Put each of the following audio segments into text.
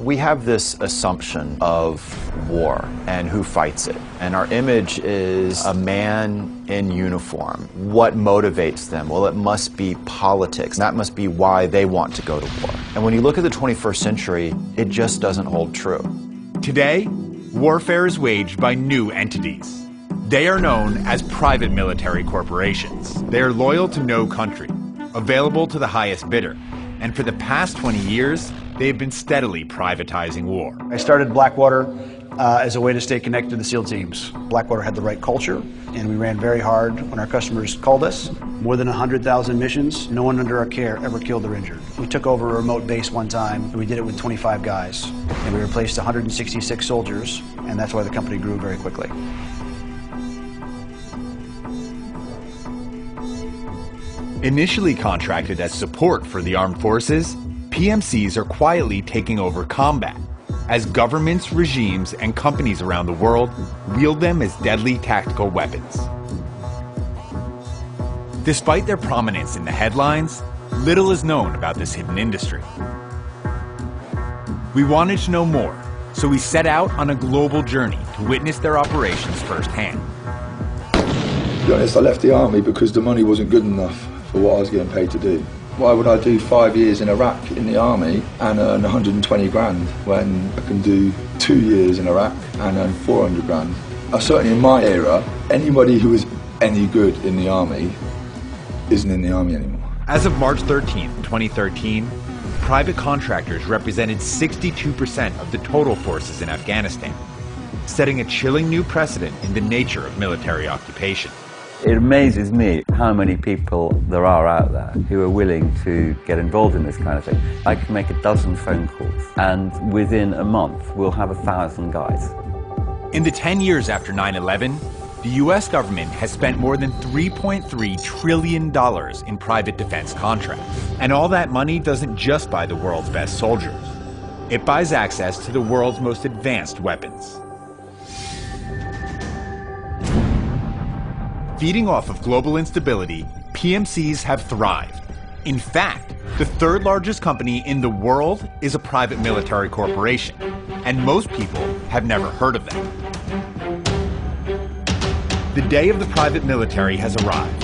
We have this assumption of war and who fights it. And our image is a man in uniform. What motivates them? Well, it must be politics. That must be why they want to go to war. And when you look at the 21st century, it just doesn't hold true. Today, warfare is waged by new entities. They are known as private military corporations. They are loyal to no country, available to the highest bidder. And for the past 20 years, they have been steadily privatizing war. I started Blackwater as a way to stay connected to the SEAL teams. Blackwater had the right culture, and we ran very hard when our customers called us. More than 100,000 missions, no one under our care ever killed or injured. We took over a remote base one time, and we did it with 25 guys. And we replaced 166 soldiers, and that's why the company grew very quickly. Initially contracted as support for the armed forces, PMCs are quietly taking over combat, as governments, regimes, and companies around the world wield them as deadly tactical weapons. Despite their prominence in the headlines, little is known about this hidden industry. We wanted to know more, so we set out on a global journey to witness their operations firsthand. To be honest, I left the army because the money wasn't good enough for what I was getting paid to do. Why would I do 5 years in Iraq in the army and earn 120 grand when I can do 2 years in Iraq and earn 400 grand? Certainly in my era, anybody who was any good in the army isn't in the army anymore. As of March 13, 2013, private contractors represented 62% of the total forces in Afghanistan, setting a chilling new precedent in the nature of military occupation. It amazes me how many people there are out there who are willing to get involved in this kind of thing. I can make a dozen phone calls, and within a month we'll have 1,000 guys. In the 10 years after 9/11, the US government has spent more than $3.3 trillion in private defense contracts. And all that money doesn't just buy the world's best soldiers. It buys access to the world's most advanced weapons. Feeding off of global instability, PMCs have thrived. In fact, the third largest company in the world is a private military corporation, and most people have never heard of them. The day of the private military has arrived.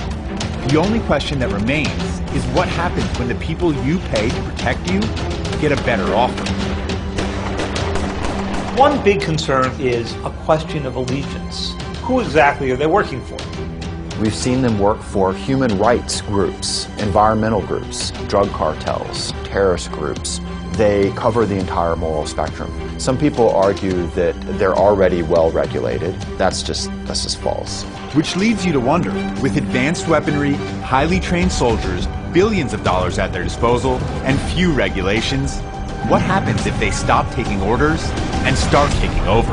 The only question that remains is what happens when the people you pay to protect you get a better offer. One big concern is a question of allegiance. Who exactly are they working for? We've seen them work for human rights groups, environmental groups, drug cartels, terrorist groups. They cover the entire moral spectrum. Some people argue that they're already well regulated. That's just false. Which leads you to wonder, with advanced weaponry, highly trained soldiers, billions of dollars at their disposal, and few regulations, what happens if they stop taking orders and start taking over?